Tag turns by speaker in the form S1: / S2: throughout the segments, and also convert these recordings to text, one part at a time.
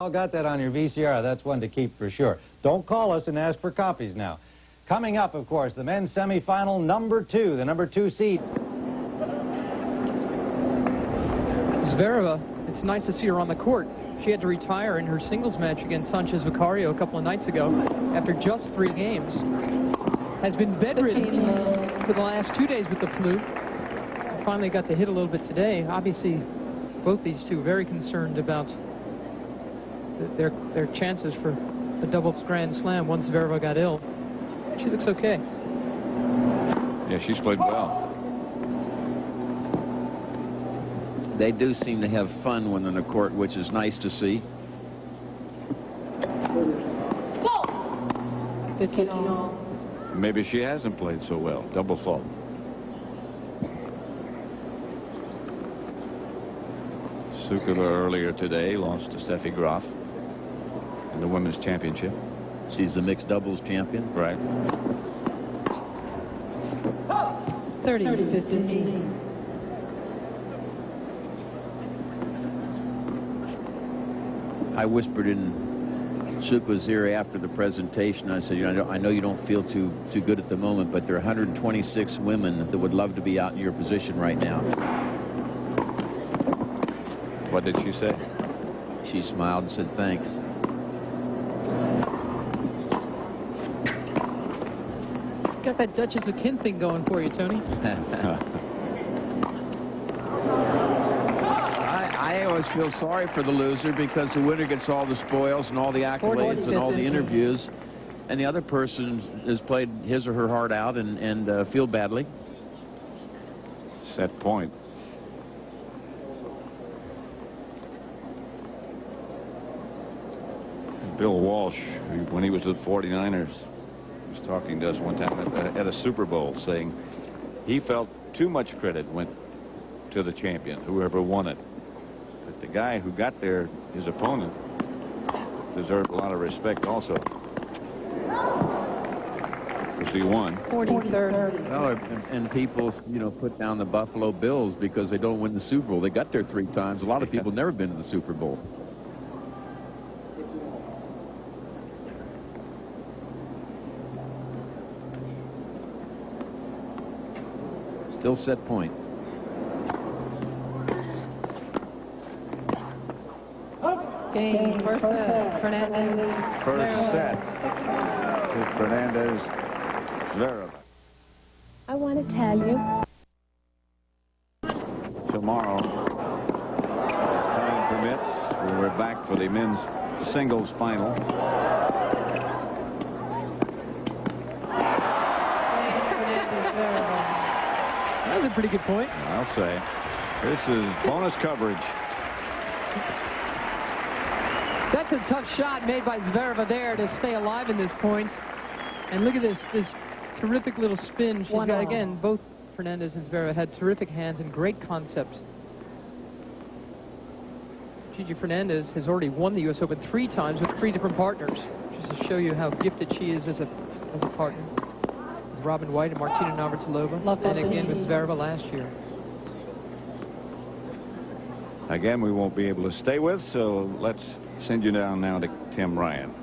S1: All got that on your VCR. That's one to keep for sure. Don't call us and ask for copies now. Coming up, of course, the men's semifinal number 2, the number 2 seed.
S2: Zvereva, it's nice to see her on the court. She had to retire in her singles match against Sanchez Vicario a couple of nights ago after just 3 games. Has been bedridden for the last 2 days with the flu. Finally got to hit a little bit today. Obviously, both these two very concerned about their chances for a double Grand Slam once Zvereva got ill. She looks okay.
S3: Yeah, she's played well.
S4: They do seem to have fun when on the court, which is nice to see.
S5: 15 all.
S3: Maybe she hasn't played so well. Double fault. Sukova earlier today lost to Steffi Graf in the women's championship.
S4: She's the mixed doubles champion.
S3: Right.
S5: 30-15.
S4: I whispered in Sukova's ear after the presentation. I said, you know, I know you don't feel too good at the moment, but there are 126 women that would love to be out in your position right now.
S3: What did she say?
S4: She smiled and said, thanks.
S2: Got that Duchess of Kin thing going for you, Tony.
S4: I always feel sorry for the loser because the winner gets all the spoils and all the accolades and all the interviews, and the other person has played his or her heart out and feel badly.
S3: Set point. Bill Walsh, when he was with 49ers, was talking to us one time at a Super Bowl, saying he felt too much credit went to the champion, whoever won it. But the guy who got there, his opponent, deserved a lot of respect also. Because he won.
S5: 40-30.
S4: Well, and people, you know, put down the Buffalo Bills because they don't win the Super Bowl. They got there 3 times. A lot of people never been to the Super Bowl. Still set point.
S5: Game, first set, Fernandez.
S3: First set to Fernandez, Zvereva.
S6: I want to tell you.
S3: Tomorrow, as time permits, we're back for the men's singles final.
S2: That was a pretty good point.
S3: I'll say. This is bonus coverage.
S2: That's a tough shot made by Zvereva there to stay alive in this point. And look at this terrific little spin. She's got, again, both Fernandez and Zvereva had terrific hands and great concept. Gigi Fernandez has already won the U.S. Open 3 times with 3 different partners, just to show you how gifted she is as a partner. With Robin White and Martina Navratilova, and again with Zvereva last year.
S3: Again, we won't be able to stay with, so let's send you down now to Tim Ryan.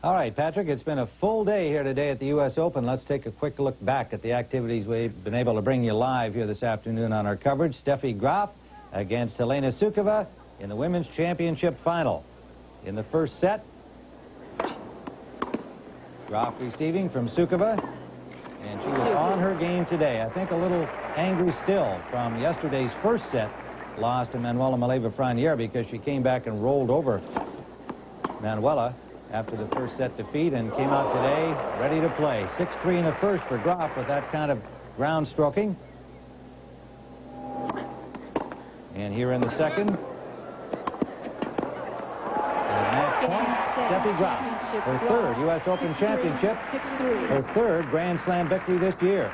S1: All right, Patrick, it's been a full day here today at the U.S. Open. Let's take a quick look back at the activities we've been able to bring you live here this afternoon on our coverage. Steffi Graf against Helena Sukova in the Women's Championship Final. In the first set, Graf receiving from Sukova, and she was on her game today. I think a little angry still from yesterday's first set loss to Manuela Maleva-Franier because she came back and rolled over Manuela after the first set defeat and came out today ready to play. 6-3 in the first for Graf with that kind of ground stroking. And here in the second, match point, Steffi Graf, her 3rd U.S. Open championship, her 3rd Grand Slam victory this year.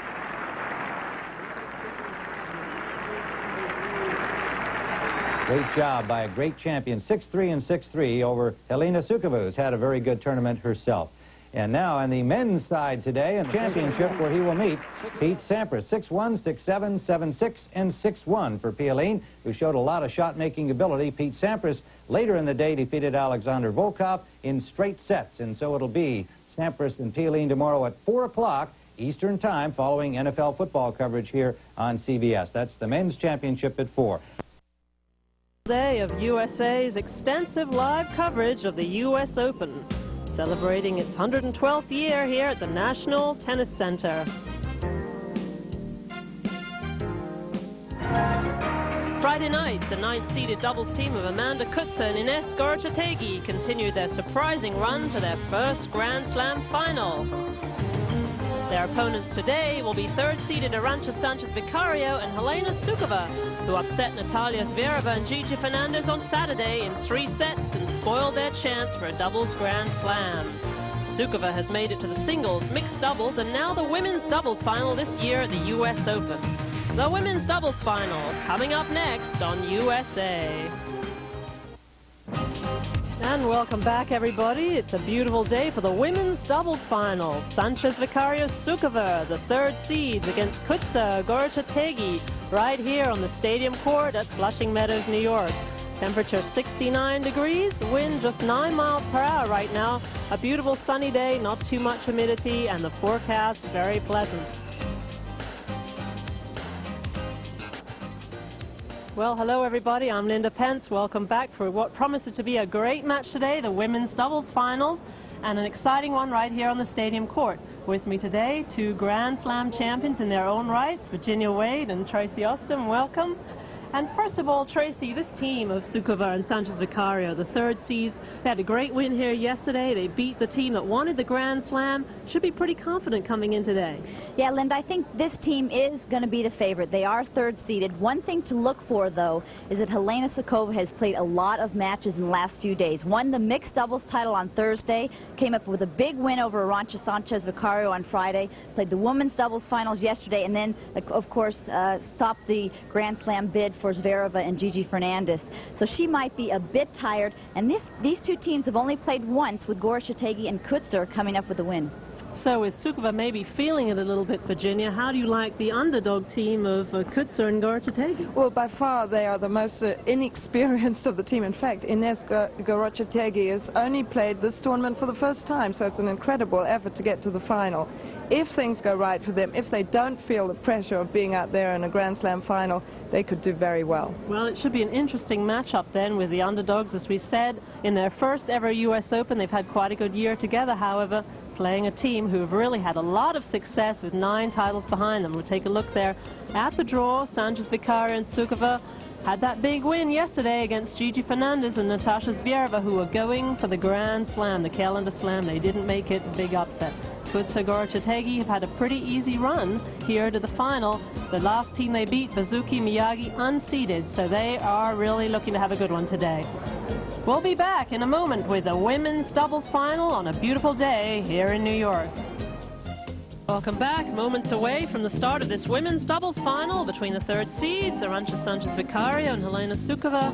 S1: Great job by a great champion, 6-3 and 6-3 over Helena Sukova, who's had a very good tournament herself. And now on the men's side today in the championship where he will meet Pete Sampras, 6-1, 6-7, 7-6, and 6-1 for Pielin, who showed a lot of shot-making ability. Pete Sampras later in the day defeated Alexander Volkov in straight sets, and so it'll be Sampras and Pielin tomorrow at 4 o'clock Eastern Time following NFL football coverage here on CBS. That's the men's championship at 4.
S5: Day of USA's extensive live coverage of the U.S. Open, celebrating its 112th year here at the National Tennis Center. Friday night, the 9th-seeded doubles team of Amanda Coetzer and Ines Gorrochategui continued their surprising run to their first Grand Slam final. Their opponents today will be 3rd-seeded Arantxa Sanchez Vicario and Helena Sukova, who upset Natalia Zvereva and Gigi Fernandez on Saturday in 3 sets and spoiled their chance for a doubles Grand Slam. Sukova has made it to the singles, mixed doubles, and now the women's doubles final this year at the U.S. Open. The women's doubles final coming up next on USA. And welcome back, everybody. It's a beautiful day for the women's doubles final. Sanchez Vicario Sukova, the 3rd seeds, against Coetzer Gorrochategui, right here on the stadium court at Flushing Meadows, New York. Temperature 69 degrees, wind just 9 miles per hour right now. A beautiful sunny day, not too much humidity, and the forecast very pleasant. Well, hello everybody, I'm Linda Pence. Welcome back for what promises to be a great match today, the women's doubles finals, and an exciting one right here on the stadium court. With me today, 2 Grand Slam champions in their own rights, Virginia Wade and Tracy Austin. Welcome. And first of all, Tracy, this team of Sukova and Sanchez Vicario, the 3rd seeds, they had a great win here yesterday. They beat the team that wanted the Grand Slam. Should be pretty confident coming in today.
S7: Yeah, Linda, I think this team is going to be the favorite. They are 3rd seeded. One thing to look for, though, is that Helena Sukova has played a lot of matches in the last few days. Won the mixed doubles title on Thursday, came up with a big win over Arantxa Sanchez Vicario on Friday, played the women's doubles finals yesterday, and then, of course, stopped the Grand Slam bid for Zvereva and Gigi Fernandez. So she might be a bit tired, and these 2 teams have only played once, with Gorrochategui and Coetzer coming up with a win.
S5: So with Sukova maybe feeling it a little bit, Virginia, how do you like the underdog team of Coetzer and Gorrochategui?
S8: Well, by far they are the most inexperienced of the team. In fact, Ines Gorrochategui has only played this tournament for the first time, so it's an incredible effort to get to the final. If things go right for them, if they don't feel the pressure of being out there in a Grand Slam final, they could do very well.
S5: Well, it should be an interesting matchup then with the underdogs, as we said. In their first ever U.S. Open, they've had quite a good year together, however, playing a team who have really had a lot of success with 9 titles behind them. We'll take a look there at the draw. Sanchez Vicario and Sukova had that big win yesterday against Gigi Fernandez and Natasha Zvereva, who were going for the Grand Slam, the calendar slam. They didn't make it. Big upset. Coetzer Gorrochategui have had a pretty easy run here to the final. The last team they beat, Basuki, Miyagi, unseeded, so they are really looking to have a good one today. We'll be back in a moment with the women's doubles final on a beautiful day here in New York. Welcome back. Moments away from the start of this women's doubles final between the 3rd seeds, Arantxa Sanchez Vicario and Helena Sukova,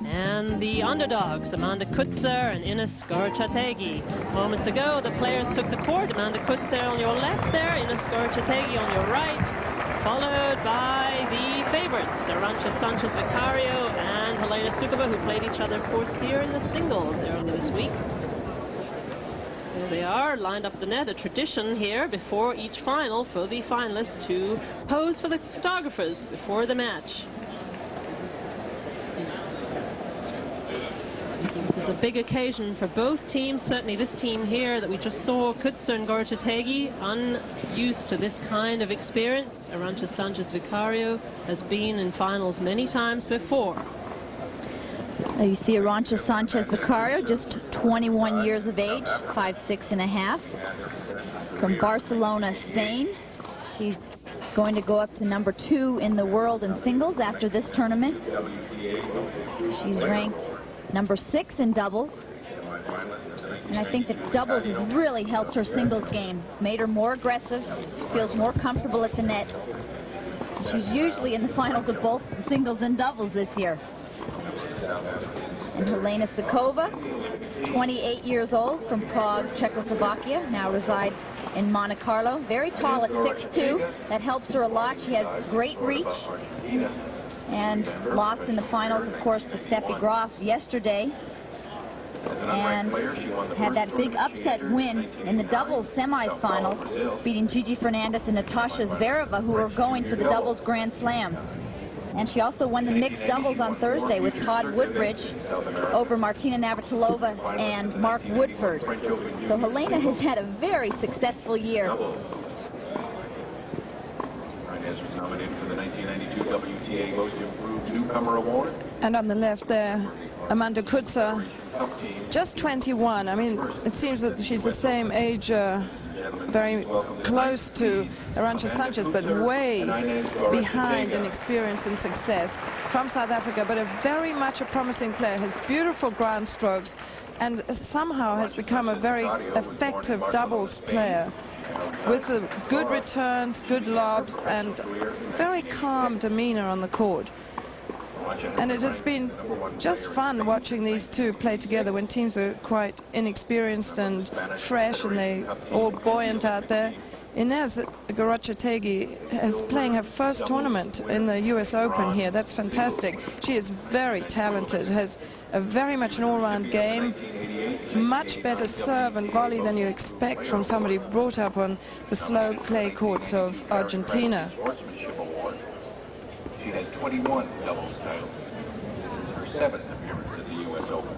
S5: and the underdogs, Amanda Coetzer and Ines Gorrochategui. Moments ago, the players took the court. Amanda Coetzer on your left there, Ines Gorrochategui on your right, followed by the favorites, Arantxa Sanchez Vicario and Helena Sukova, who played each other, of course, here in the singles earlier this week. There they are, lined up at the net, a tradition here before each final for the finalists to pose for the photographers before the match. This is a big occasion for both teams. Certainly this team here that we just saw, Coetzer and Gorrochategui, unused to this kind of experience. Arantxa Sanchez Vicario has been in finals many times before.
S7: You see Arantxa Sanchez Vicario, just 21 years of age, 5'6½", from Barcelona, Spain. She's going to go up to number 2 in the world in singles after this tournament. She's ranked number 6 in doubles. And I think that doubles has really helped her singles game. It's made her more aggressive, feels more comfortable at the net. She's usually in the finals of both singles and doubles this year. And Helena Sukova, 28 years old, from Prague, Czechoslovakia, now resides in Monte Carlo. Very tall at 6'2". That helps her a lot. She has great reach. And lost in the finals, of course, to Steffi Graf yesterday. And had that big upset win in the doubles semifinals, beating Gigi Fernandez and Natasha Zvereva, who are going for the doubles Grand Slam. And she also won the mixed doubles on Thursday with Todd Woodbridge over Martina Navratilova and Mark Woodford. So Helena has had a very successful year.
S9: Fernandez was nominated for the 1992 WTA Most Improved Newcomer Award.
S8: And on the left there, Amanda Coetzer, just 21. I mean, it seems that she's the same age, very close to Arantxa Sanchez, but way behind in experience and success. From South Africa, but very much a promising player, has beautiful ground strokes, and somehow has become a very effective doubles player with the good returns, good lobs, and very calm demeanor on the court. And it has been just fun watching these two play together when teams are quite inexperienced and fresh and they all buoyant out there. Ines Gorrochategui is playing her first tournament in the US Open here. That's fantastic. She is very talented, has a very much an all-round game, much better serve and volley than you expect from somebody brought up on the slow clay courts of Argentina.
S9: She has 21 doubles titles. This is her 7th appearance at the U.S. Open.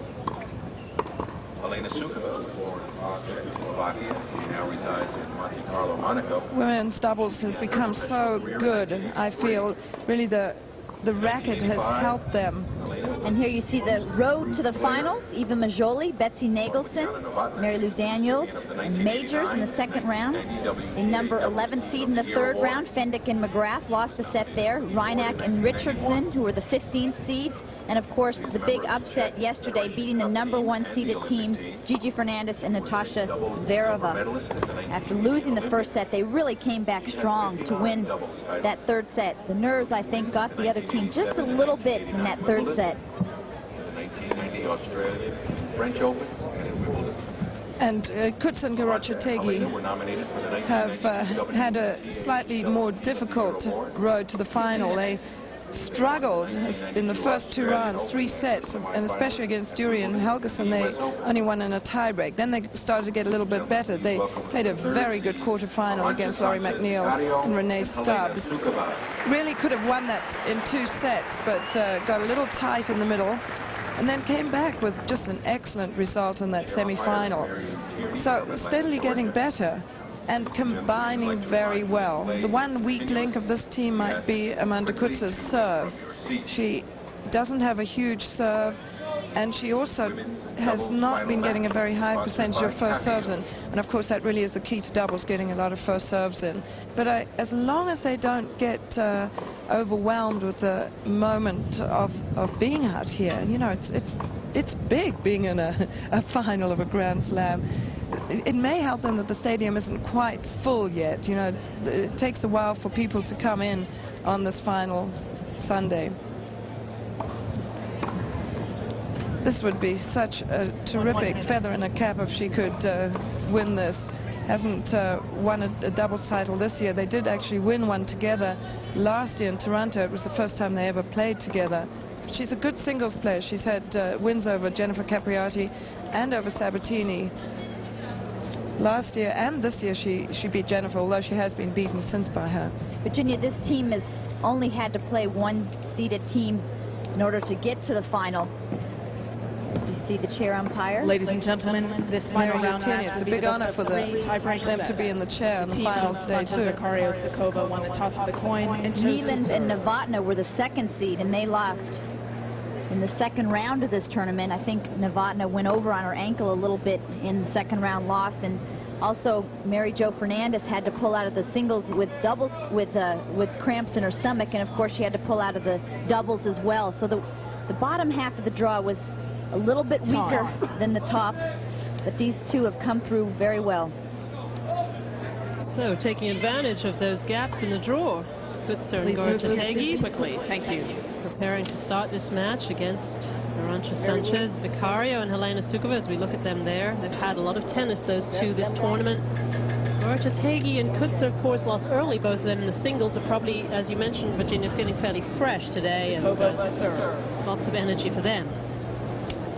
S9: Helena Sukova, born in Czechoslovakia, she now resides in Monte Carlo, Monaco.
S8: Women's doubles has become so good. I feel really the racket has helped them.
S7: And here you see the road to the finals. Eva Majoli, Betsy Nagelson, Mary Lou Daniels, and Majors in the second round. The number 11 seed in the third round, Fendick and McGrath lost a set there. Reinach and Richardson, who were the 15th seeds. And of course, the big upset yesterday, beating the number 1 seeded team, Gigi Fernandez and Natasha Zvereva. After losing the first set, they really came back strong to win that third set. The nerves, I think, got the other team just a little bit in that third set.
S9: The 1990 Australian French Open and Wimbledon.
S8: And Coetzer and Gorrochategui have had a slightly more difficult road to the final. They struggled in the first 2 rounds, 3 sets, and especially against Dury and Helgeson, they only won in a tiebreak. Then they started to get a little bit better. They played a very good quarterfinal against Laurie McNeil and Renee Stubbs. Really could have won that in 2 sets, but got a little tight in the middle, and then came back with just an excellent result in that semi-final. So steadily getting better and combining very well. The one weak link of this team might be Amanda Coetzer's serve. She doesn't have a huge serve, and she also has not been getting a very high percentage of first serves in. And of course that really is the key to doubles, getting a lot of first serves in. But as long as they don't get overwhelmed with the moment of being out here, you know, it's big being in a final of a Grand Slam. It may help them that the stadium isn't quite full yet. You know, it takes a while for people to come in on this final Sunday. This would be such a terrific feather in a cap if she could win this. Hasn't won a doubles title this year. They did actually win one together last year in Toronto. It was the first time they ever played together. She's a good singles player. She's had wins over Jennifer Capriati and over Sabatini. Last year and this year she beat Jennifer, although she has been beaten since by her.
S7: Virginia, this team has only had to play 1-seeded team in order to get to the final. As you see the chair umpire.
S10: Ladies and gentlemen, this final round match
S8: it's a big honor for them to be in the chair on the final stage too.
S10: Vicario, Sukova won the toss of the coin.
S7: Neeland and Novotna were the 2nd seed, and they lost in the second round of this tournament. I think Novotna went over on her ankle a little bit in the second round loss, and also Mary Jo Fernandez had to pull out of the singles with doubles with cramps in her stomach, and of course she had to pull out of the doubles as well. So the bottom half of the draw was a little bit weaker than the top, but these two have come through very well.
S5: So taking advantage of those gaps in the draw. Coetzer and Gorrochategui
S10: quickly. Thank you.
S5: Preparing to start this match against Arantxa, Sanchez, Vicario, and Helena Sukova, as we look at them there. They've had a lot of tennis, those two, this tournament. Gorrochategui and Coetzer, of course, lost early. Both of them in the singles are probably, as you mentioned, Virginia, feeling fairly fresh today, and lots of energy for them.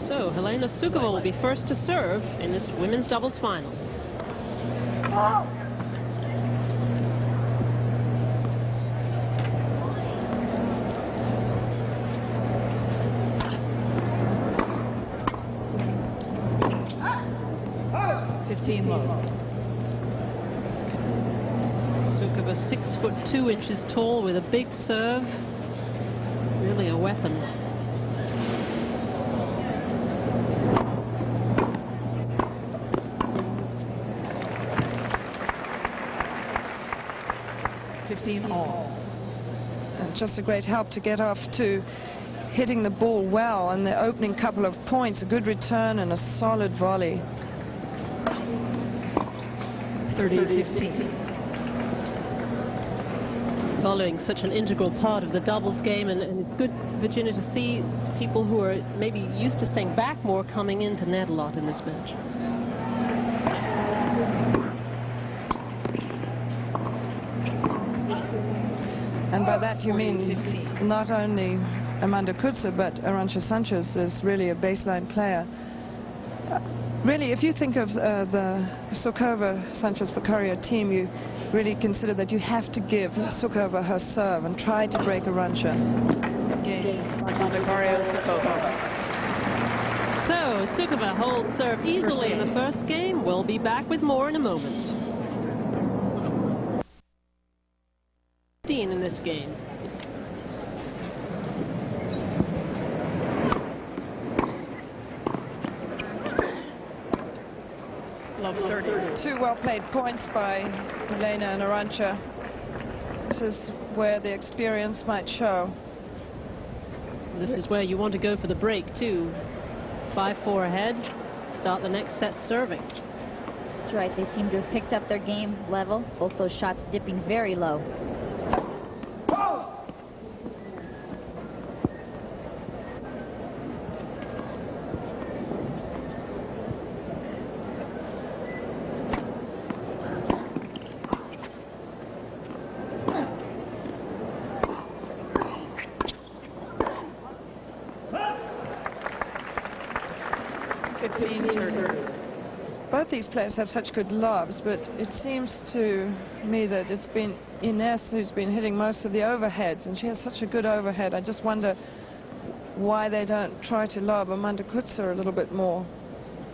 S5: So Helena Sukova will be first to serve in this women's doubles final. Sukova 6'2" tall with a big serve. Really a weapon.
S8: And just a great help to get off to hitting the ball well, and the opening couple of points, a good return and a solid volley.
S5: 30-15. Following such an integral part of the doubles game, and it's good, Virginia, to see people who are maybe used to staying back more coming in to net a lot in this match.
S8: And by that you mean not only Amanda Coetzer, but Arantxa Sanchez is really a baseline player. Really, if you think of the Sukova-Sanchez-Vicario team, you really consider that you have to give Sukova her serve and try to break Arantxa.
S5: So Sukova holds serve easily in the first game. We'll be back with more in a moment. 15 in this game.
S8: Two well-played points by Helena and Arantxa. This is where the experience might show.
S5: This is where you want to go for the break, too. 5-4 ahead. Start the next set serving.
S7: That's right. They seem to have picked up their game level. Both those shots dipping very low.
S8: Both these players have such good loves, but it seems to me that it's been Ines who's been hitting most of the overheads, and she has such a good overhead. I just wonder why they don't try to lob Amanda Coetzer a little bit more,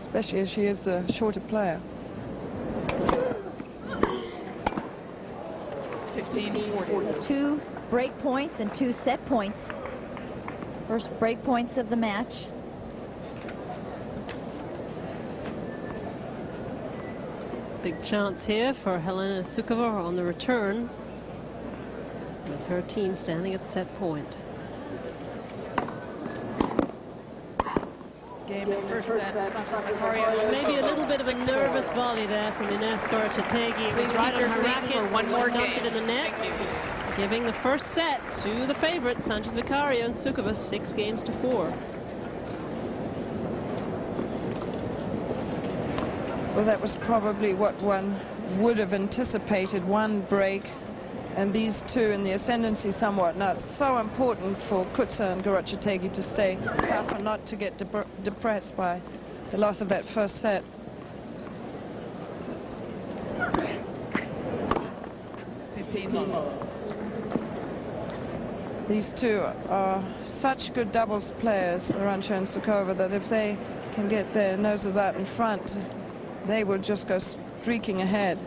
S8: especially as she is the shorter player.
S7: 15-40. 2 break points and 2 set points. First break points of the match.
S5: Big chance here for Helena Sukova on the return, with her team standing at set point.
S10: Game at first set.
S5: Maybe a little bit of a nervous volley there from Ines Gorrochategui. It was right on her racket for one more game. It in the net, giving the first set to the favorite, Sanchez Vicario, and Sukova 6-4.
S8: Well, that was probably what one would have anticipated, one break, and these two in the ascendancy somewhat. Now, it's so important for Coetzer and Gorrochategui to stay tough and not to get depressed by the loss of that first set. These two are such good doubles players, Arantxa and Sukova, that if they can get their noses out in front, they will just go streaking ahead.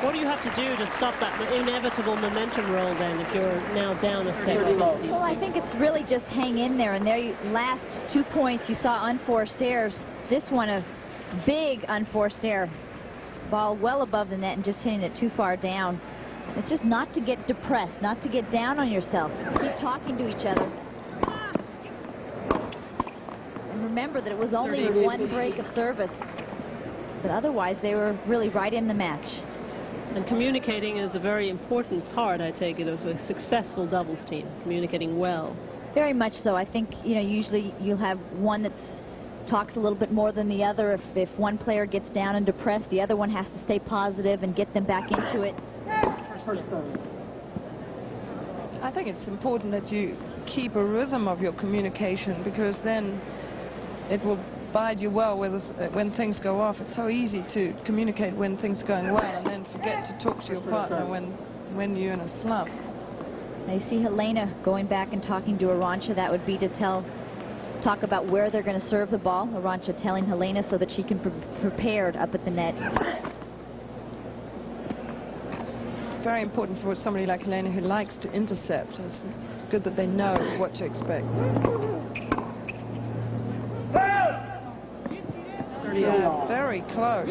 S5: What do you have to do to stop that inevitable momentum roll then if you're now down a set?
S7: Well, I think it's really just hang in there, and there you last 2 points you saw unforced errors. This one a big unforced error. Ball well above the net and just hitting it too far down. It's just not to get depressed, not to get down on yourself. Keep talking to each other. And remember that it was only one break of service. but otherwise they were really right in the match.
S5: And communicating is a very important part, I take it, of a successful doubles team, communicating well.
S7: Very much so. I think, usually you'll have one that talks a little bit more than the other. If one player gets down and depressed, the other one has to stay positive and get them back into it.
S8: I think it's important that you keep a rhythm of your communication, because then it will bide you well when things go off. It's so easy to communicate when things are going well and then forget to talk to your partner when you're in a slump.
S7: I see Helena going back and talking to Arantxa. That would be to talk about where they're going to serve the ball. Arantxa telling Helena so that she can be prepared up at the net.
S8: Very important for somebody like Helena who likes to intercept. It's good that they know what to expect. Yeah, very close.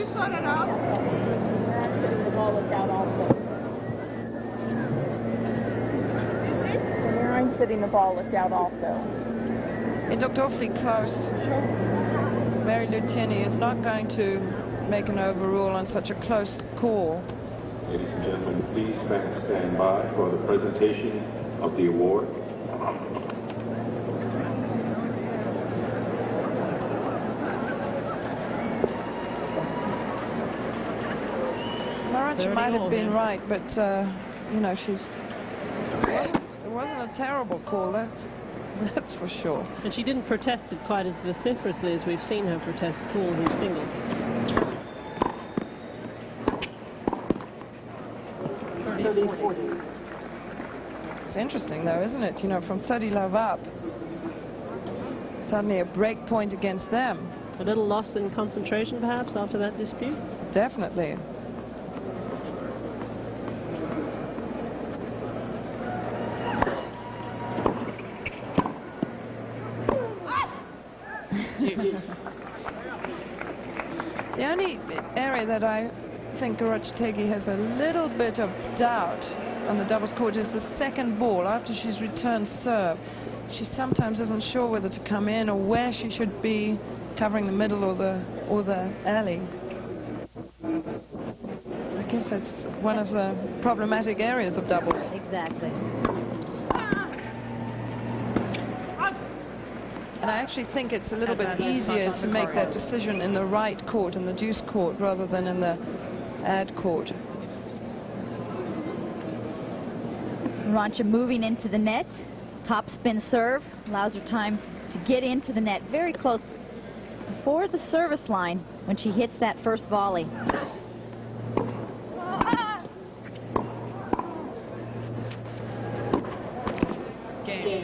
S10: Sitting the ball looked out also.
S8: It looked awfully close. Mary Lutini is not going to make an overrule on such a close call.
S9: Ladies and gentlemen, please stand by for the presentation of the award.
S8: Arantxa might have been right, but it wasn't a terrible call, that's for sure.
S5: And she didn't protest it quite as vociferously as we've seen her protest calls in singles.
S8: It's interesting, though, isn't it? From 30 love up, suddenly a break point against them.
S5: A little lost in concentration, perhaps, after that dispute?
S8: Definitely. The only area that I think Gorrochategui has a little bit of doubt on the doubles court is the second ball after she's returned serve. She sometimes isn't sure whether to come in or where she should be, covering the middle or the alley. I guess that's one of the problematic areas of doubles.
S7: Exactly.
S8: And I actually think it's a little bit easier to make that decision in the right court, in the deuce court, rather than in the ad court.
S7: Arantxa moving into the net. Top spin serve allows her time to get into the net very close before the service line when she hits that first volley.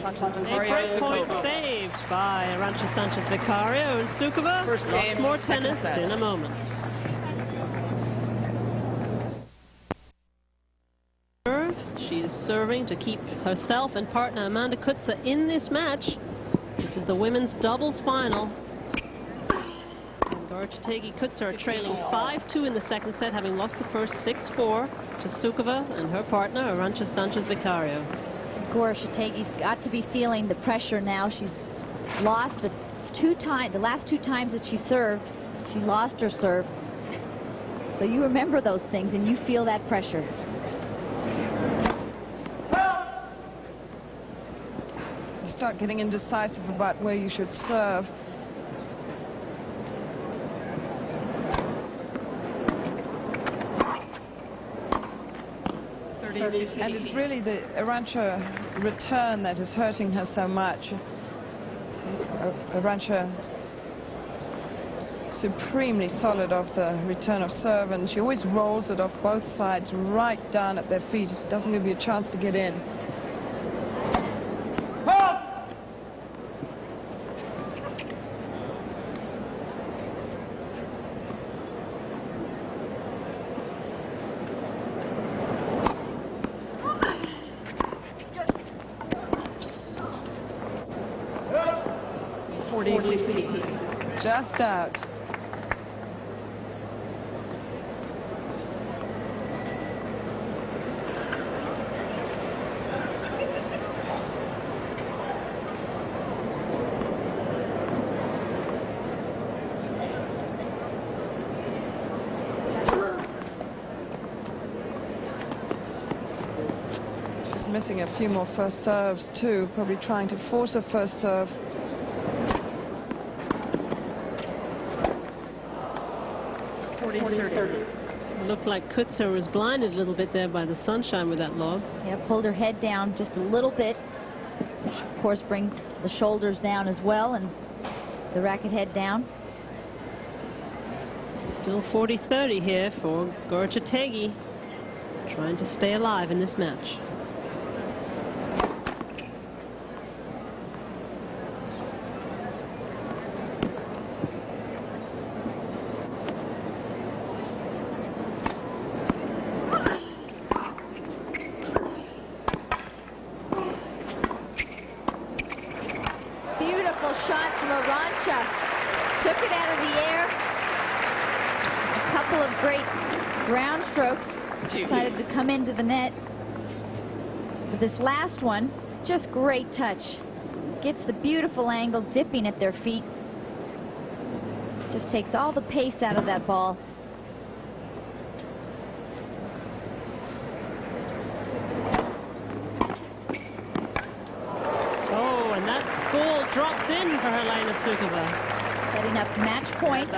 S5: A break point saved by Arantxa Sanchez Vicario and Sukova. Lots more tennis in a moment. She's serving to keep herself and partner Amanda Coetzer in this match. This is the women's doubles final. Gorrochategui Coetzer are trailing 5-2 in the second set, having lost the first 6-4 to Sukova and her partner Arantxa Sanchez Vicario.
S7: Gorrochategui's got to be feeling the pressure now. She's lost the last two times that she served, she lost her serve. So you remember those things and you feel that pressure.
S8: You start getting indecisive about where you should serve. And it's really the Arantxa return that is hurting her so much. Arantxa supremely solid off the return of serve, and she always rolls it off both sides right down at their feet. It doesn't give you a chance to get in. Just out. missing a few more first serves too, probably trying to force a first serve.
S5: It looked like Coetzer was blinded a little bit there by the sunshine with that lob.
S7: Yeah, pulled her head down just a little bit, which of course brings the shoulders down as well and the racket head down.
S5: Still 40-30 here for Gorrochategui, trying to stay alive in this match.
S7: Beautiful shot from Arantxa. Took it out of the air. A couple of great ground strokes. Decided to come into the net. But this last one, just great touch. Gets the beautiful angle, dipping at their feet. Just takes all the pace out of that ball.
S5: Oh, and that ball drops in for Helena Sukova.
S7: Setting up match point.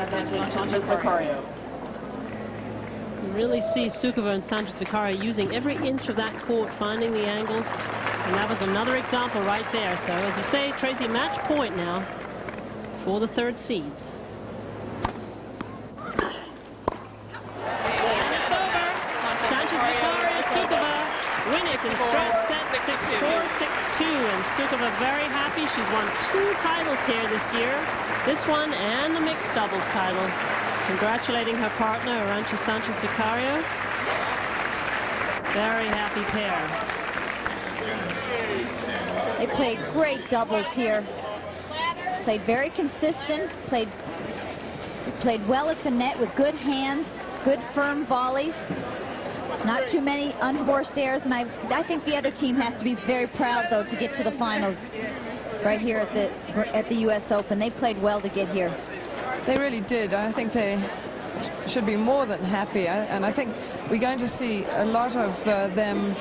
S5: You really see Sukova and Sanchez Vicario using every inch of that court, finding the angles. And that was another example right there. So, as you say, Tracy, match point now for the third seeds. And it's over. Sanchez Vicario, Sukova win it in straight set 6-4, 6-2. And Sukova very happy. She's won 2 titles here this year. This one and the mixed doubles title. Congratulating her partner, Arantxa Sanchez Vicario. Very happy pair.
S7: They played great doubles here. Played very consistent. Played well at the net with good hands, good firm volleys. Not too many unforced errors, and I think the other team has to be very proud, though, to get to the finals right here at the U.S. Open. They played well to get here.
S8: They really did. I think they should be more than happy. And I think we're going to see a lot of them,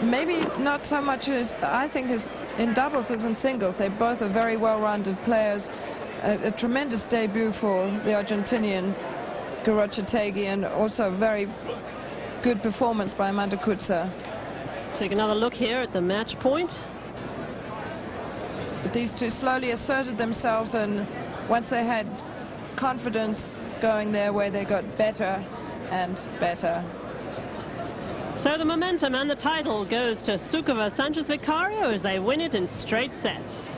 S8: maybe not so much as I think as in doubles as in singles. They both are very well-rounded players. A tremendous debut for the Argentinian Gorrochategui, and also a very good performance by Amanda Coetzer.
S5: Take another look here at the match point.
S8: But these two slowly asserted themselves, and once they had confidence going their way, they got better and better.
S5: So the momentum and the title goes to Sukova Sanchez Vicario as they win it in straight sets.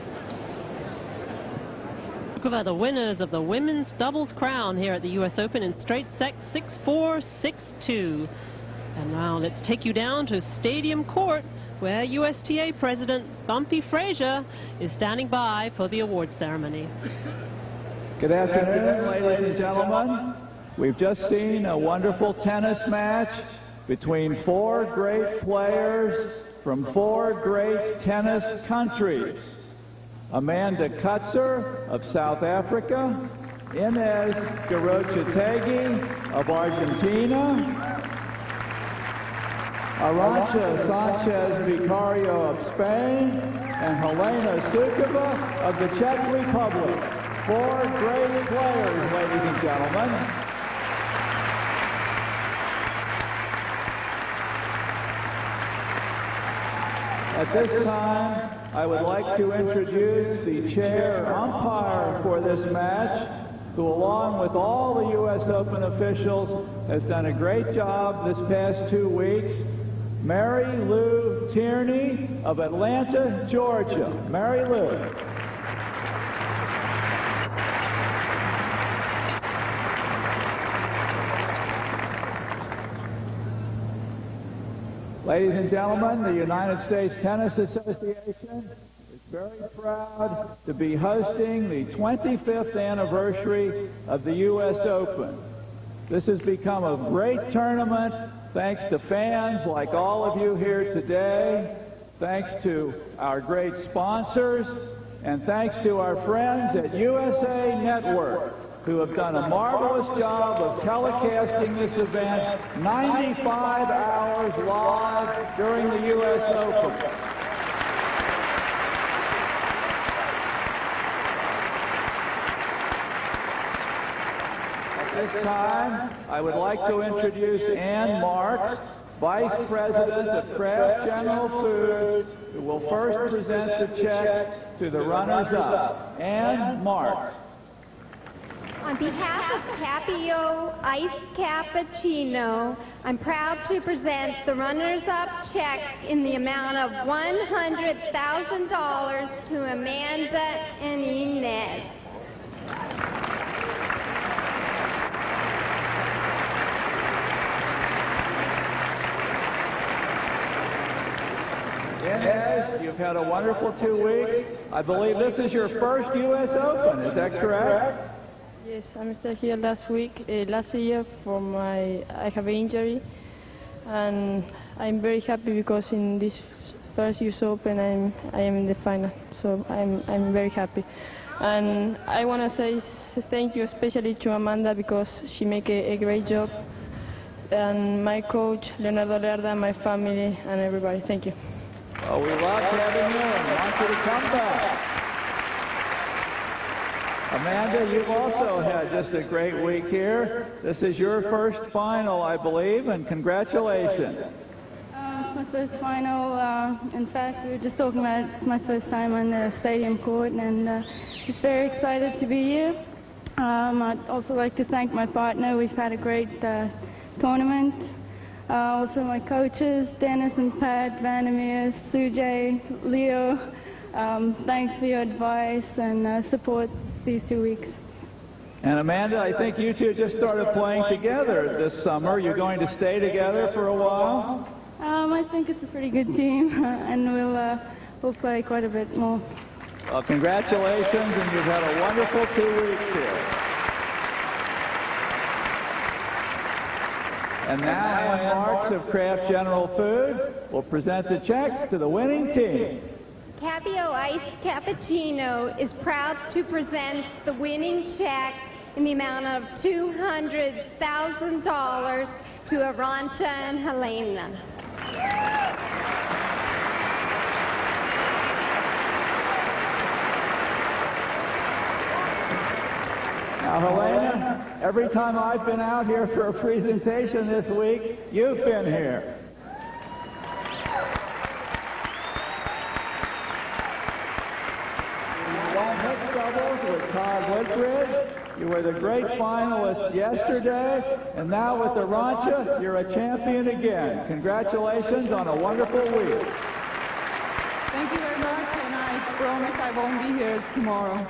S5: Sukova, the winners of the women's doubles crown here at the U.S. Open in straight sets 6-4, 6-2. And now let's take you down to Stadium Court, where USTA President Bumpy Frazier is standing by for the award ceremony.
S11: Good afternoon, ladies and gentlemen. We've just seen a wonderful tennis match between 4 great players from 4 great tennis countries. Amanda Coetzer of South Africa, Ines Gorrochategui of Argentina, Arantxa Sanchez Vicario of Spain, and Helena Sukova of the Czech Republic. 4 great players, ladies and gentlemen. At this time, I would like to introduce the chair umpire for this match, who along with all the U.S. Open officials has done a great job this past 2 weeks. Mary Lou Tierney of Atlanta, Georgia. Mary Lou. Ladies and gentlemen, the United States Tennis Association is very proud to be hosting the 25th anniversary of the U.S. Open. This has become a great tournament thanks to fans like all of you here today, thanks to our great sponsors, and thanks to our friends at USA Network, who have done a marvelous job of telecasting this event 95 hours live during the U.S. Open. At this time, I would like to introduce Ann Marks, Vice President of Kraft General Foods, who will first present the checks to the runners-up. Ann Marks.
S6: On behalf of Capio Iced Cappuccino, I'm proud to present the runners-up check in the amount of $100,000 to Amanda and Ines.
S11: Ines, you've had a wonderful 2 weeks. I believe this is your first U.S. Open, is that correct?
S12: Yes, I'm still here last week, last year I have an injury, and I'm very happy because in this first US Open I am in the final, so I'm very happy. And I want to say thank you especially to Amanda because she make a great job, and my coach, Leonardo Lerda, my family, and everybody. Thank you.
S11: Well, we love having you and want you to come back. Amanda, you've also had just a great week here. This is your first final, I believe, and congratulations.
S13: It's my first final. In fact, we were just talking about it's my first time on the stadium court, and it's very excited to be here. I'd also like to thank my partner. We've had a great tournament. Also my coaches, Dennis and Pat, Vandermeer, Sujay, Leo. Thanks for your advice and support these 2 weeks.
S11: And Amanda, I think you two just started playing together this summer. You're going to stay together for a while?
S13: I think it's a pretty good team, and we'll play quite a bit more.
S11: Well, congratulations, and you've had a wonderful 2 weeks here. And now Ann Marks of Kraft General Food will present the checks to the winning team.
S6: Capio Iced Cappuccino is proud to present the winning check in the amount of $200,000 to Arantxa and Helena.
S11: Now, Helena, every time I've been out here for a presentation this week, you've been here. Mixed doubles with Todd Woodbridge. You were the great finalist yesterday, and now with Arantxa, you're a champion again. Congratulations on a wonderful week.
S8: Thank you very much, and I promise I won't be here tomorrow.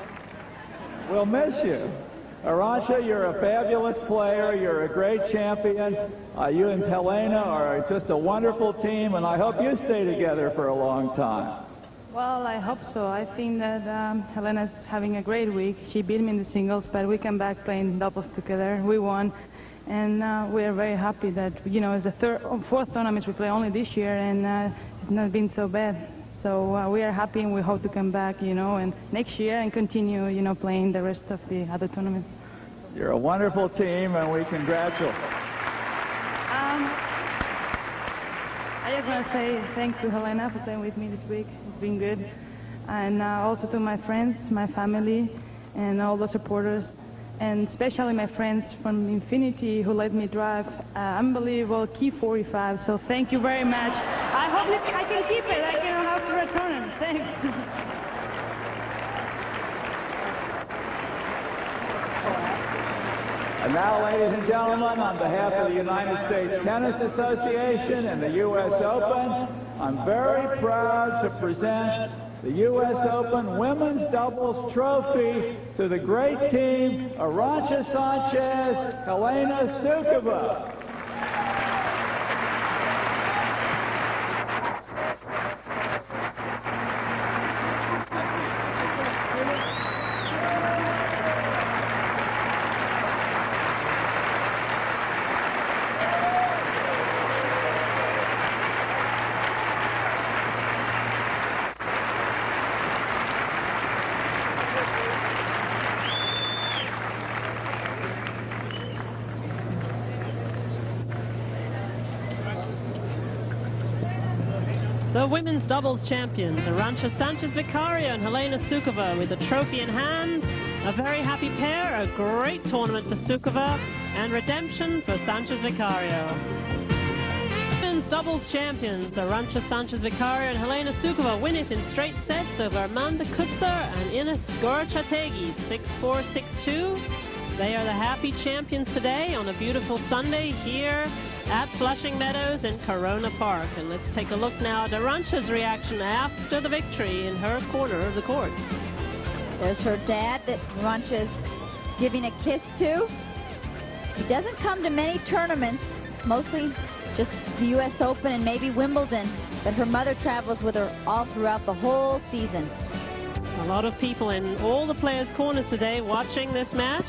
S11: We'll miss you. Arantxa, you're a fabulous player. You're a great champion. You and Helena are just a wonderful team, and I hope you stay together for a long time.
S12: Well, I hope so. I think that Helena's having a great week. She beat me in the singles, but we came back playing doubles together. We won, and we are very happy that, you know, it's the fourth tournament we play only this year, and it's not been so bad. So we are happy, and we hope to come back, you know, and next year and continue, you know, playing the rest of the other tournaments.
S11: You're a wonderful team, and we congratulate.
S12: I just want to say thanks to Helena for playing with me this week. It's been good. And also to my friends, my family, and all the supporters, and especially my friends from Infinity who let me drive unbelievable Key 45. So thank you very much. I hope I can keep it. I can have to return it. Thanks.
S11: And now, ladies and gentlemen, on behalf of the United States Tennis Association and the U.S. Open, I'm very proud to present the U.S. Open Women's Doubles Trophy to the great team, Arantxa Sanchez, Helena Sukova.
S5: The women's doubles champions, Arantxa Sanchez Vicario and Helena Sukova, with the trophy in hand. A very happy pair, a great tournament for Sukova, and redemption for Sanchez Vicario. Women's doubles champions, Arantxa Sanchez Vicario and Helena Sukova, win it in straight sets over Amanda Coetzer and Ines Gorrochategui, 6-4, 6-2. They are the happy champions today on a beautiful Sunday here at Flushing Meadows in Corona Park. And let's take a look now at Arantxa's reaction after the victory in her corner of the court.
S7: There's her dad that Arantxa's giving a kiss to. He doesn't come to many tournaments, mostly just the U.S. Open and maybe Wimbledon, but her mother travels with her all throughout the whole season.
S5: A lot of people in all the players' corners today watching this match.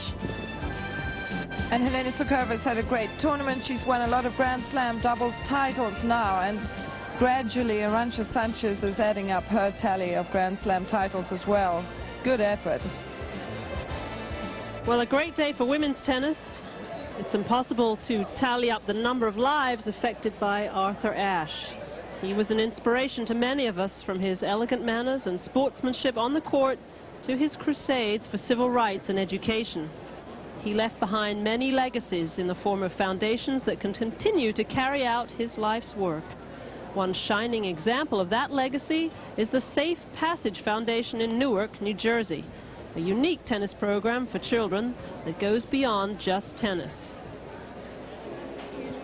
S8: And Helena Sukova's had a great tournament. She's won a lot of Grand Slam doubles titles now, and gradually Arantxa Sanchez is adding up her tally of Grand Slam titles as well. Good effort.
S5: Well, a great day for women's tennis. It's impossible to tally up the number of lives affected by Arthur Ashe. He was an inspiration to many of us, from his elegant manners and sportsmanship on the court to his crusades for civil rights and education. He left behind many legacies in the form of foundations that can continue to carry out his life's work. One shining example of that legacy is the Safe Passage Foundation in Newark, New Jersey, a unique tennis program for children that goes beyond just tennis.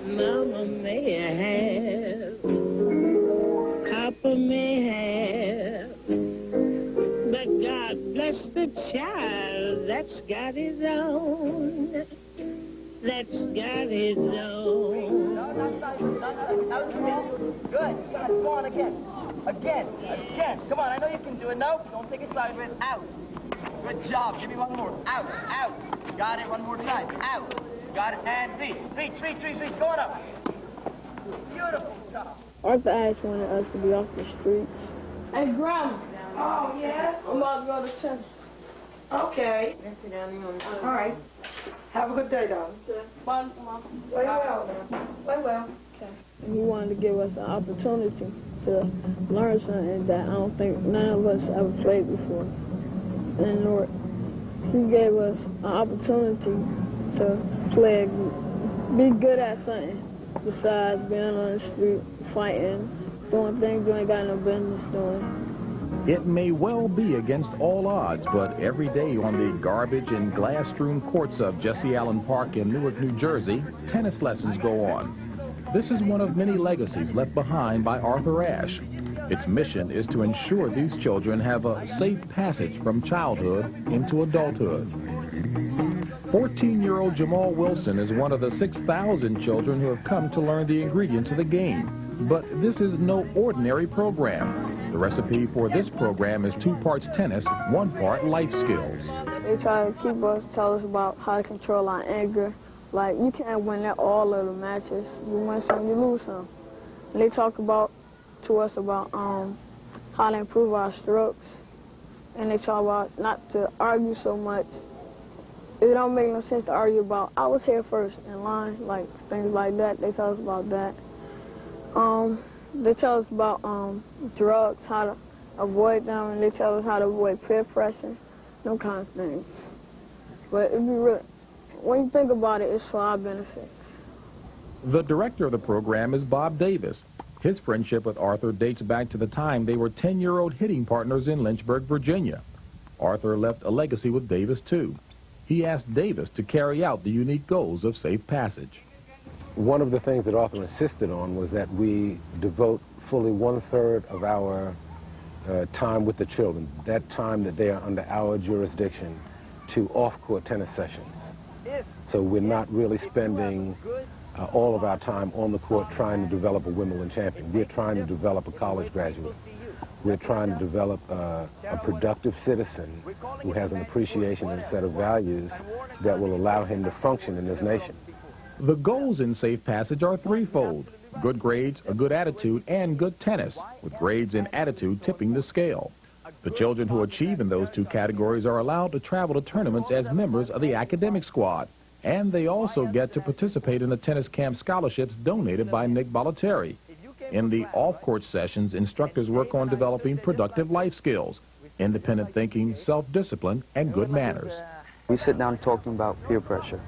S14: Mama may have, Papa may have, but God bless the child that's got his own, that's got his own.
S15: Good. Go on again. Again. Come on, I know you can do it. No, don't take it sideways. Out. Good job. Give me one more. Out. Got it. One more time. Out. Got it. And reach. Going up. Beautiful job.
S12: Arthur Ashe wanted us to be off the streets.
S16: Hey, Grandma.
S12: Oh, yeah?
S16: I'm about to go to tennis.
S12: Okay.
S16: All right. Have a good day, darling.
S12: Bye, Mom.
S16: Play well now. Play well.
S12: Okay. And he wanted to give us an opportunity to learn something that I don't think none of us ever played before. And he gave us an opportunity to play, be good at something besides being on the street, fighting, doing things you ain't got no business doing.
S17: It may well be against all odds, but every day on the garbage and glass-strewn courts of Jesse Allen Park in Newark, New Jersey, tennis lessons go on. This is one of many legacies left behind by Arthur Ashe. Its mission is to ensure these children have a safe passage from childhood into adulthood. 14-year-old Jamal Wilson is one of the 6,000 children who have come to learn the ingredients of the game. But this is no ordinary program. The recipe for this program is 2 parts tennis, 1 part life skills.
S12: They try to keep us, tell us about how to control our anger. Like, you can't win at all of the matches. You win some, you lose some. And they talk to us about how to improve our strokes. And they talk about not to argue so much. It don't make no sense to argue about, I was here first in line, like things like that. They tell us about that. They tell us about drugs, how to avoid them, and they tell us how to avoid peer pressure, those kind of things. But it'd be really, when you think about it, it's for our benefit.
S17: The director of the program is Bob Davis. His friendship with Arthur dates back to the time they were 10-year-old hitting partners in Lynchburg, Virginia. Arthur left a legacy with Davis, too. He asked Davis to carry out the unique goals of Safe Passage.
S18: One of the things that Arthur insisted on was that we devote fully 1/3 of our time with the children, that time that they are under our jurisdiction, to off-court tennis sessions. So we're not really spending all of our time on the court trying to develop a Wimbledon champion. We're trying to develop a college graduate. We're trying to develop a productive citizen who has an appreciation and a set of values that will allow him to function in this nation.
S17: The goals in Safe Passage are threefold: good grades, a good attitude, and good tennis, with grades and attitude tipping the scale. The children who achieve in those 2 categories are allowed to travel to tournaments as members of the academic squad, and they also get to participate in the tennis camp scholarships donated by Nick Bollettieri. In the off-court sessions, instructors work on developing productive life skills, independent thinking, self-discipline, and good manners.
S19: We sit down and talk about peer pressure,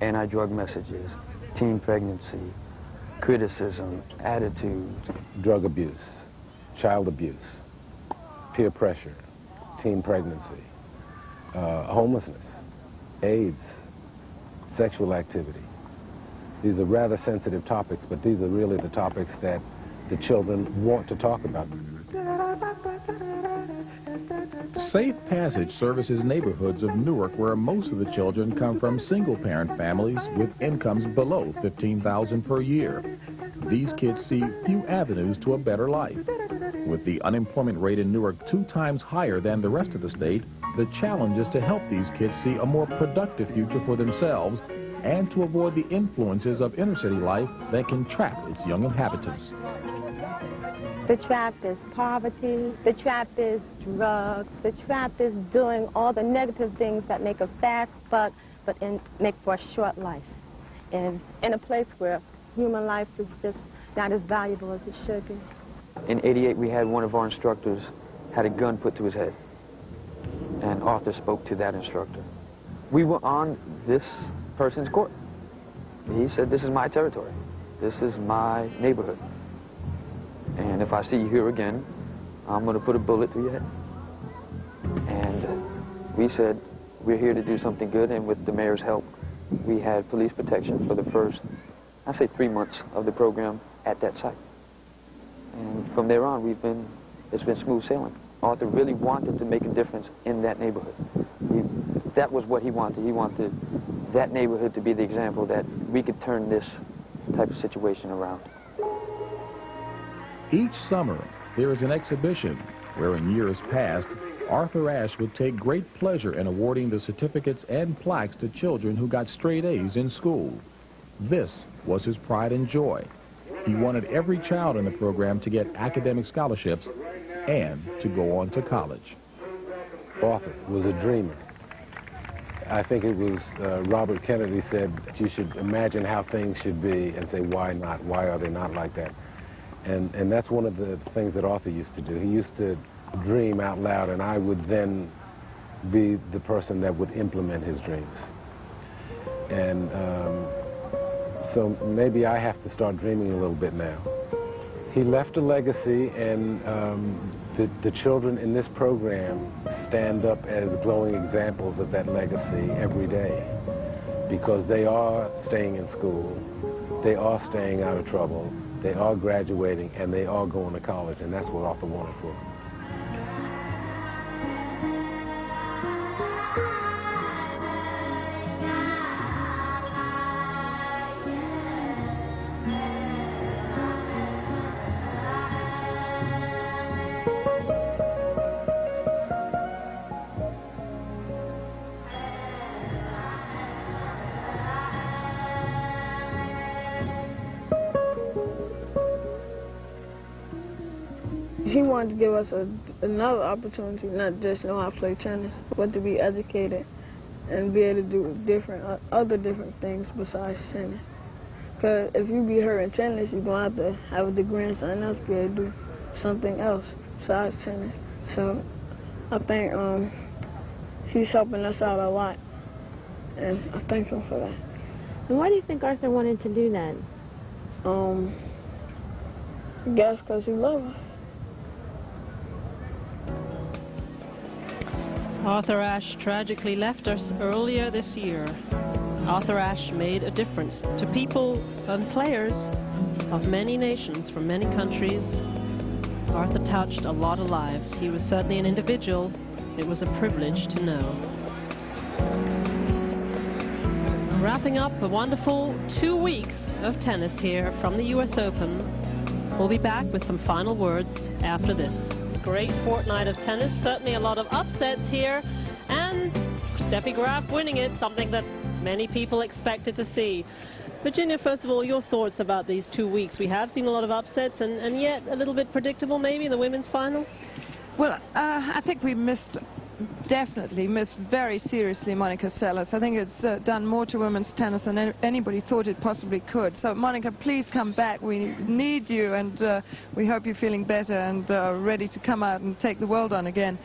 S19: anti-drug messages, teen pregnancy, criticism, attitudes.
S18: Drug abuse, child abuse, peer pressure, teen pregnancy, homelessness, AIDS, sexual activity. These are rather sensitive topics, but these are really the topics that the children want to talk about.
S17: Safe Passage services neighborhoods of Newark where most of the children come from single-parent families with incomes below $15,000 per year. These kids see few avenues to a better life. With the unemployment rate in Newark 2 times higher than the rest of the state, the challenge is to help these kids see a more productive future for themselves and to avoid the influences of inner-city life that can trap its young inhabitants.
S20: The trap is poverty, the trap is drugs, the trap is doing all the negative things that make a fast buck, but make for a short life. And in a place where human life is just not as valuable as it should be.
S19: In '88, we had one of our instructors had a gun put to his head. And Arthur spoke to that instructor. We were on this person's court. He said, this is my territory. This is my neighborhood. And if I see you here again, I'm going to put a bullet through your head. And we said, we're here to do something good, and with the mayor's help, we had police protection for the first, I'd say 3 months of the program at that site. And from there on, it's been smooth sailing. Arthur really wanted to make a difference in that neighborhood. That was what he wanted. He wanted that neighborhood to be the example that we could turn this type of situation around.
S17: Each summer, there is an exhibition where in years past, Arthur Ashe would take great pleasure in awarding the certificates and plaques to children who got straight A's in school. This was his pride and joy. He wanted every child in the program to get academic scholarships and to go on to college.
S18: Arthur was a dreamer. I think it was Robert Kennedy said you should imagine how things should be and say, why not? Why are they not like that? And that's one of the things that Arthur used to do. He used to dream out loud, and I would then be the person that would implement his dreams. And so maybe I have to start dreaming a little bit now. He left a legacy, and the children in this program stand up as glowing examples of that legacy every day, because they are staying in school, they are staying out of trouble, they are graduating, and they are going to college, and that's what Arthur wanted for them.
S12: He wanted to give us another opportunity, not just know how to play tennis, but to be educated and be able to do other different things besides tennis. Because if you be hurt in tennis, you're going to have to have a degree in something else to be able to do something else besides tennis. So I think he's helping us out a lot, and I thank him for that.
S20: And why do you think Arthur wanted to do that?
S12: I guess because he loves us.
S5: Arthur Ashe tragically left us earlier this year. Arthur Ashe made a difference to people and players of many nations from many countries. Arthur touched a lot of lives. He was certainly an individual it was a privilege to know. Wrapping up a wonderful 2 weeks of tennis here from the US Open. We'll be back with some final words after this. Great fortnight of tennis, certainly a lot of upsets here, and Steffi Graf winning it, something that many people expected to see. Virginia, first of all, your thoughts about these 2 weeks. We have seen a lot of upsets, and yet a little bit predictable maybe in the women's final?
S8: Well, I think we missed definitely missed very seriously Monica Seles. I think it's done more to women's tennis than anybody thought it possibly could. So, Monica, please come back. We need you, and we hope you're feeling better and ready to come out and take the world on again.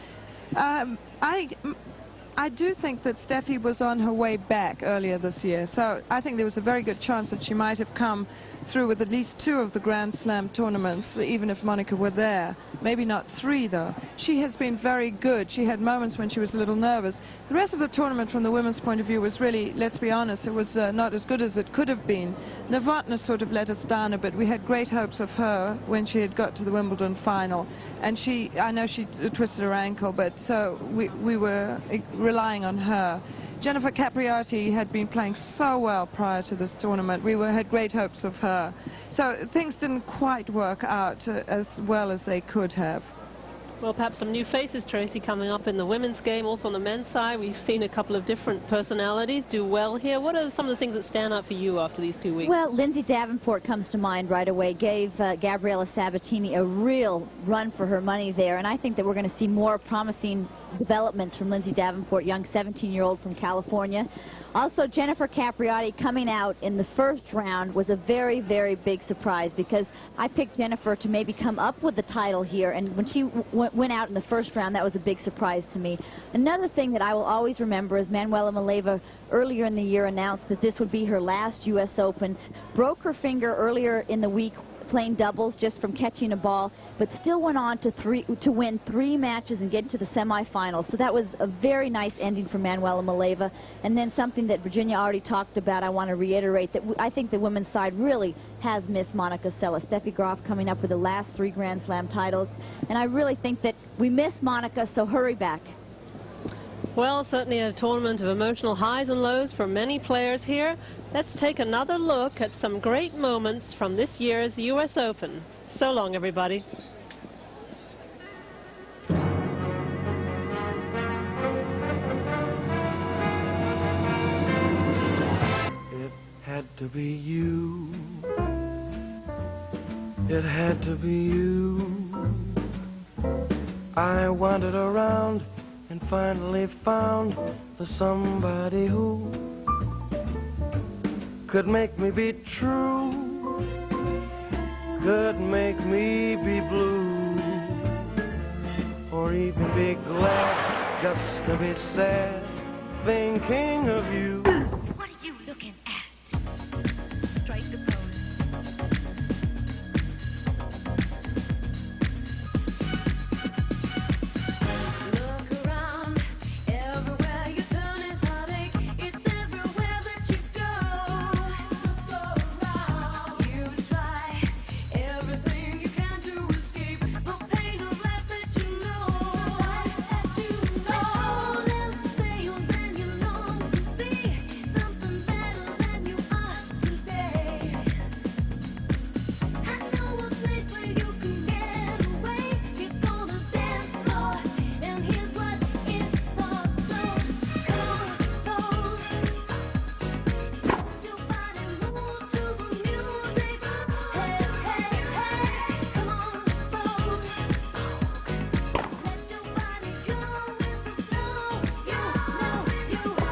S8: I do think that Steffi was on her way back earlier this year, so I think there was a very good chance that she might have come through with at least 2 of the Grand Slam tournaments, even if Monica were there. Maybe not 3, though. She has been very good. She had moments when she was a little nervous. The rest of the tournament, from the women's point of view, was really, let's be honest, it was not as good as it could have been. Novotna sort of let us down a bit. We had great hopes of her when she had got to the Wimbledon final. And I know she twisted her ankle, but so we were relying on her. Jennifer Capriati had been playing so well prior to this tournament. We had great hopes of her. So things didn't quite work out as well as they could have.
S5: Well, perhaps some new faces, Tracy, coming up in the women's game. Also on the men's side, we've seen a couple of different personalities do well here. What are some of the things that stand out for you after these 2 weeks?
S7: Well, Lindsay Davenport comes to mind right away. Gave Gabriela Sabatini a real run for her money there. And I think that we're going to see more promising developments from Lindsay Davenport, young 17-year-old from California. Also, Jennifer Capriati coming out in the first round was a very, very big surprise, because I picked Jennifer to maybe come up with the title here, and when she went out in the first round, that was a big surprise to me. Another thing that I will always remember is Manuela Maleva earlier in the year announced that this would be her last U.S. Open, broke her finger earlier in the week playing doubles just from catching a ball, but still went on to win 3 matches and get into the semifinals. So that was a very nice ending for Manuela Maleva. And then something that Virginia already talked about, I want to reiterate, that I think the women's side really has missed Monica Seles. Steffi Graf coming up with the last 3 Grand Slam titles. And I really think that we miss Monica, so hurry back.
S5: Well, certainly a tournament of emotional highs and lows for many players here. Let's take another look at some great moments from this year's U.S. Open. So long, everybody.
S21: It had to be you. It had to be you. I wandered around and finally found the somebody who could make me be true, could make me be blue, or even be glad just to be sad, thinking of you.
S22: What are you looking at? Strike the pose. Look around, everywhere you turn is heartache. It's everywhere that you go. You try everything you can to escape the pain of life that you know. All else fails and you long to see something better than you are today. I know a place where you can get away. It's on the dance floor, and here's what it's for. So go, let your body move to the music. Hey, hey, hey, come on, let your body go with the flow. You know you do it.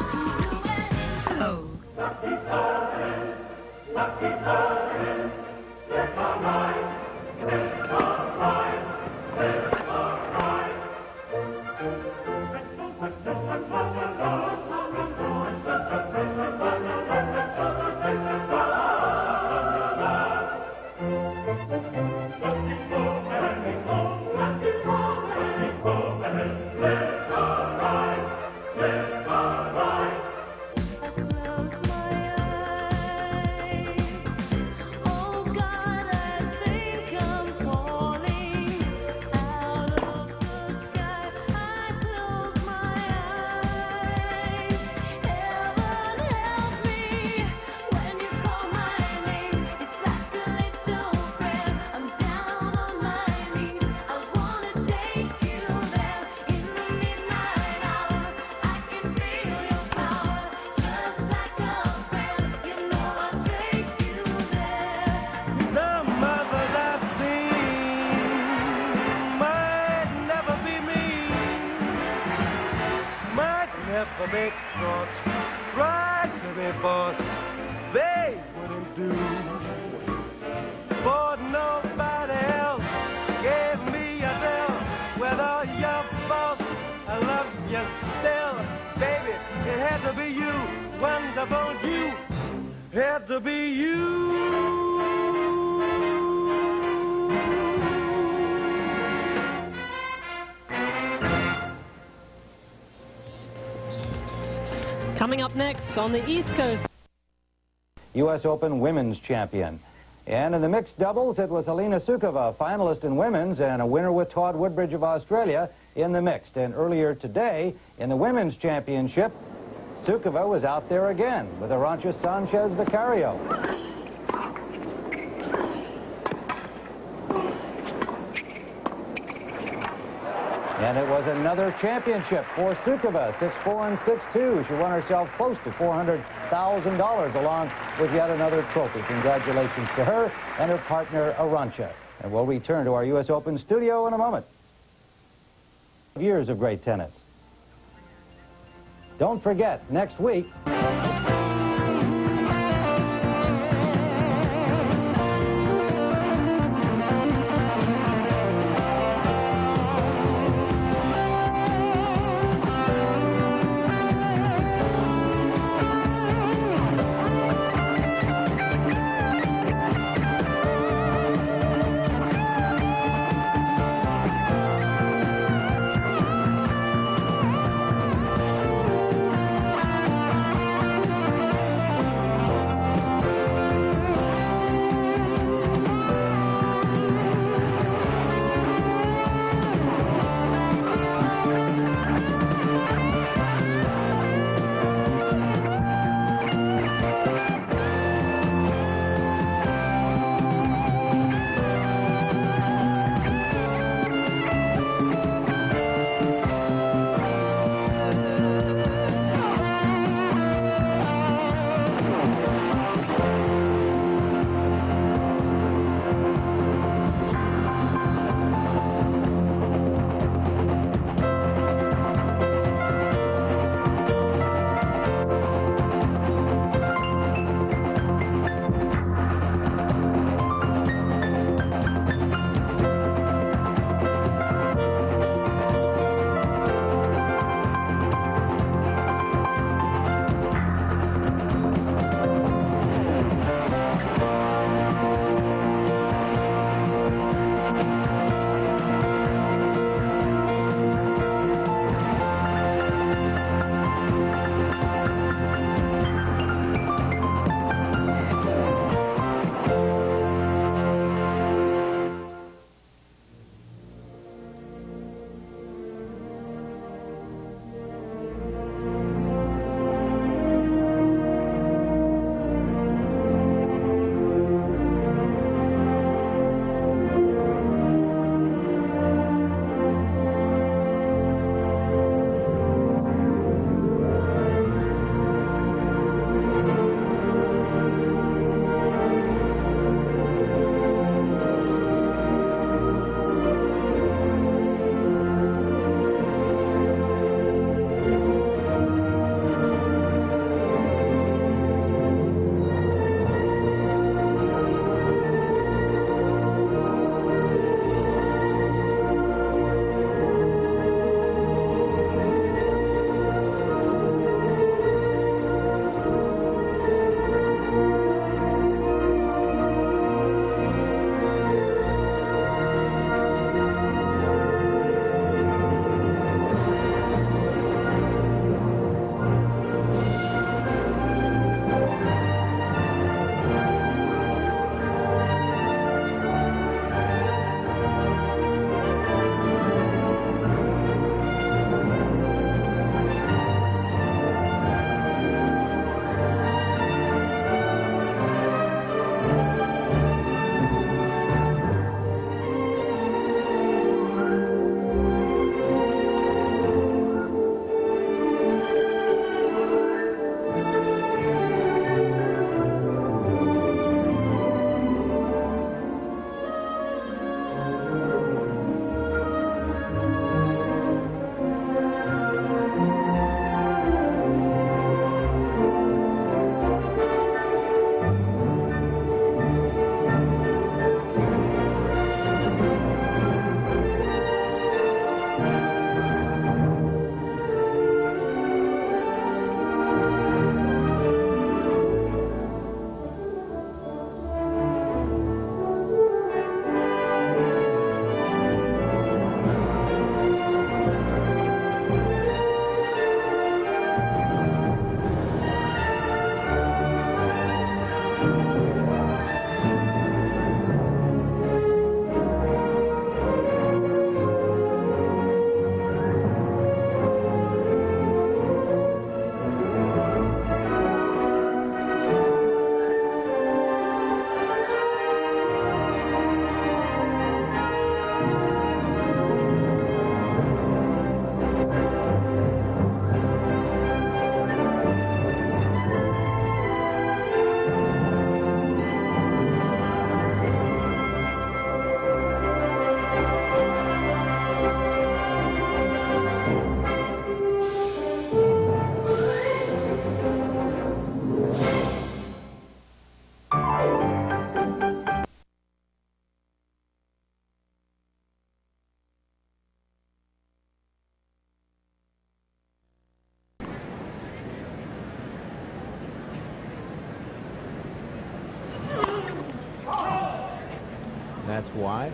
S21: I thought you had to be you.
S5: Coming up next on the East Coast.
S1: U.S. Open women's champion. And in the mixed doubles, it was Helena Sukova, finalist in women's and a winner with Todd Woodbridge of Australia in the mixed. And earlier today, in the women's championship, Sukova was out there again with Arantxa Sanchez Vicario. And it was another championship for Sukova, 6-4 and 6-2. She won herself close to $400,000 along with yet another trophy. Congratulations to her and her partner, Arantxa. And we'll return to our U.S. Open studio in a moment. Years of great tennis. Don't forget, next week...
S2: That's why